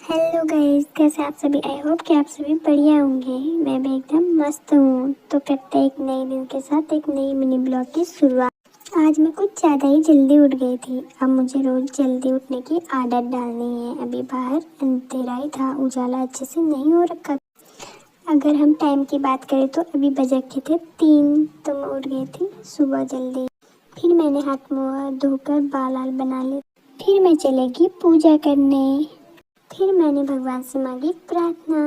Hello guys, कैसे आप सभी। आई होप कि आप सभी बढ़िया होंगे। मैं भी एकदम मस्त हूँ। तो करते एक नए दिन के साथ एक नई मिनी ब्लॉग की शुरुआत। आज मैं कुछ ज़्यादा ही जल्दी उठ गई थी। अब मुझे रोज़ जल्दी उठने की आदत डालनी है। अभी बाहर अंधेरा ही था, उजाला अच्छे से नहीं हो रखा। अगर हम टाइम की बात करें तो अभी बज रखे थे 3, तो मैं उठ गई थी सुबह जल्दी। फिर मैंने हाथ मुँह धोकर बाल आल बना लिए। फिर मैं चलेगी पूजा करने। फिर मैंने भगवान से मांगी प्रार्थना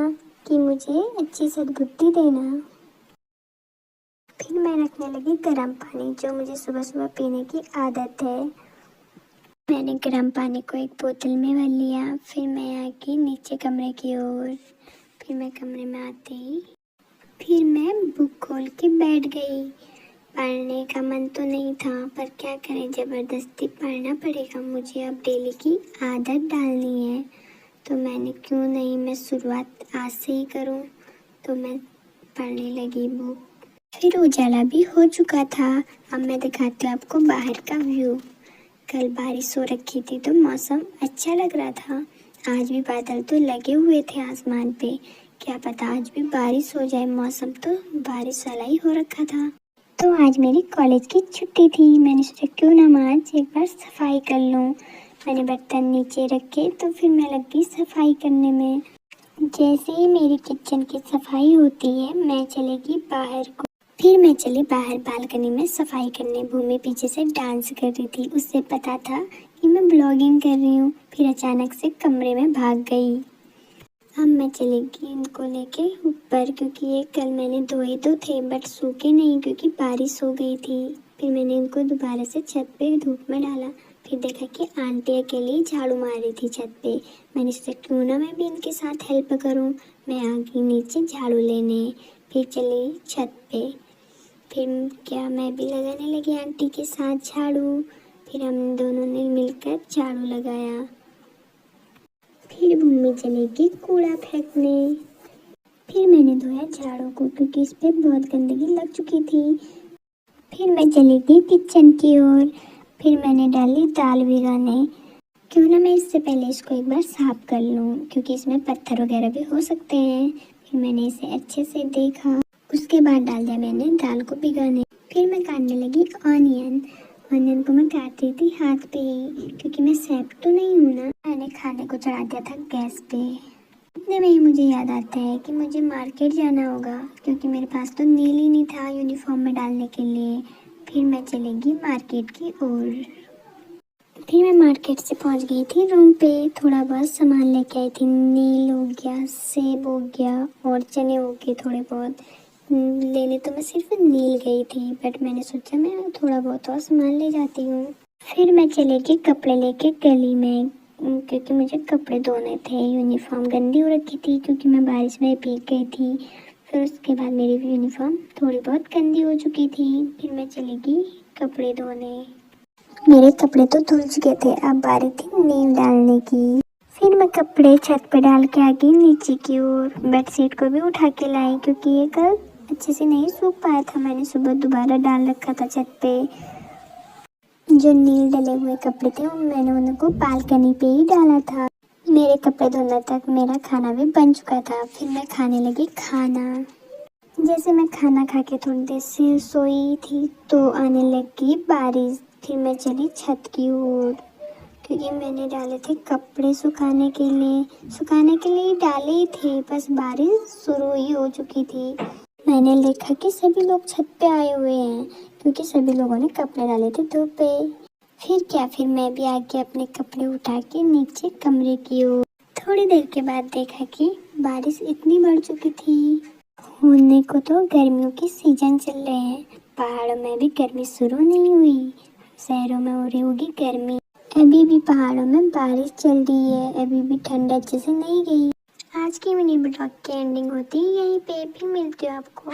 कि मुझे अच्छी सद्बुद्धि देना। फिर मैं रखने लगी गर्म पानी, जो मुझे सुबह सुबह पीने की आदत है। मैंने गर्म पानी को एक बोतल में भर लिया। फिर मैं आके नीचे कमरे की ओर। फिर मैं कमरे में आते ही फिर मैं बुक खोल के बैठ गई। पढ़ने का मन तो नहीं था, पर क्या करें, ज़बरदस्ती पढ़ना पड़ेगा। मुझे अब डेली की आदत डालनी है, तो मैंने क्यों नहीं, मैं शुरुआत आज से ही करूं। तो मैं पढ़ने लगी बुक। फिर उजाला भी हो चुका था। अब मैं दिखाती हूँ आपको बाहर का व्यू। कल बारिश हो रखी थी तो मौसम अच्छा लग रहा था। आज भी बादल तो लगे हुए थे आसमान पे। क्या पता आज भी बारिश हो जाए, मौसम तो बारिश वाला ही हो रखा था। तो आज मेरी कॉलेज की छुट्टी थी। मैंने सोचा क्यों ना मैं आज एक बार सफाई कर लूँ। मैंने बर्तन नीचे रखे तो फिर मैं लग गई सफाई करने में। जैसे ही मेरी किचन की सफाई होती है, मैं चलेगी बाहर को। फिर मैं चली बाहर बालकनी में सफाई करने। भूमि पीछे से डांस कर रही थी, उससे पता था कि मैं ब्लॉगिंग कर रही हूँ। फिर अचानक से कमरे में भाग गई। अब मैं चलेगी इनको लेके ऊपर, क्योंकि ये कल मैंने धोए तो थे बट सूखे नहीं, क्योंकि बारिश हो गई थी। फिर मैंने इनको दोबारा से छत पे धूप में डाला। फिर देखा कि आंटी अकेले झाड़ू मार रही थी छत पे। मैंने सोचा क्यों ना मैं भी इनके साथ हेल्प करूं। मैं आ गई नीचे झाड़ू लेने। फिर चली छत पे। फिर क्या मैं भी लगाने लगी आंटी के साथ झाड़ू। फिर हम दोनों ने मिलकर झाड़ू लगाया। फिर मम्मी चलेगी कूड़ा फेंकने। फिर मैंने धोया झाड़ू को, क्योंकि इस पे बहुत गंदगी लग चुकी थी। फिर मैं चली गई किचन की ओर। फिर मैंने डाली दाल भिगाने। क्यों ना मैं इससे पहले इसको एक बार साफ कर लूँ, क्योंकि इसमें पत्थर वगैरह भी हो सकते हैं। फिर मैंने इसे अच्छे से देखा। उसके बाद डाल दिया मैंने दाल को भिगाने। फिर मैं काटने लगी ऑनियन। ऑनियन को मैं काट रही थी हाथ पे ही, क्योंकि मैं सेफ तो नहीं हूँ ना। मैंने खाने को चढ़ा दिया था गैस पे। इतने में ही मुझे याद आता है कि मुझे मार्केट जाना होगा, क्योंकि मेरे पास तो नील ही नहीं था यूनिफॉर्म में डालने के लिए। फिर मैं चलेगी मार्केट की ओर। फिर मैं मार्केट से पहुंच गई थी रूम पे। थोड़ा बहुत सामान लेके आई थी। नील हो गया, सेब हो गया और चने हो गए थोड़े बहुत। लेने तो मैं सिर्फ नील गई थी, बट मैंने सोचा मैं थोड़ा बहुत और सामान ले जाती हूँ। फिर मैं चले गई कपड़े लेके गली में, क्योंकि मुझे कपड़े धोने थे। यूनिफॉर्म गंदी हो रखी थी, क्योंकि मैं बारिश में भीग गई थी। फिर उसके बाद मेरी यूनिफॉर्म थोड़ी बहुत गंदी हो चुकी थी। फिर मैं चली गई कपड़े धोने। मेरे कपड़े तो धुल चुके थे, अब बारी थी नील डालने की। फिर मैं कपड़े छत पे डाल के आ गई नीचे की ओर। बेडशीट को भी उठा के लाई, क्योंकि ये कल अच्छे से नहीं सूख पाया था। मैंने सुबह दोबारा डाल रखा था छत पे। जो नील डले हुए कपड़े थे मैंने उनको बालकनी पे ही डाला था। मेरे कपड़े धोने तक मेरा खाना भी बन चुका था। फिर मैं खाने लगी खाना। जैसे मैं खाना खा के थोड़ी देर से सोई थी तो आने लगी बारिश। फिर मैं चली छत की ओर, क्योंकि मैंने डाले थे कपड़े सुखाने के लिए डाले ही थे, बस बारिश शुरू ही हो चुकी थी। मैंने देखा कि सभी लोग छत पे आए हुए हैं, क्योंकि सभी लोगों ने कपड़े डाले थे धूप पे। फिर मैं भी आके अपने कपड़े उठा के नीचे कमरे की ओर। थोड़ी देर के बाद देखा कि बारिश इतनी बढ़ चुकी थी। होने को तो गर्मियों की सीजन चल रहे हैं। पहाड़ों में भी गर्मी शुरू नहीं हुई, शहरों में हो रही होगी गर्मी। अभी भी पहाड़ों में बारिश चल रही है, अभी भी ठंड अच्छे से नहीं गई। आज की मिनी ब्लॉग की एंडिंग होती है यहीं पे। फिर मिलती हूँ आपको।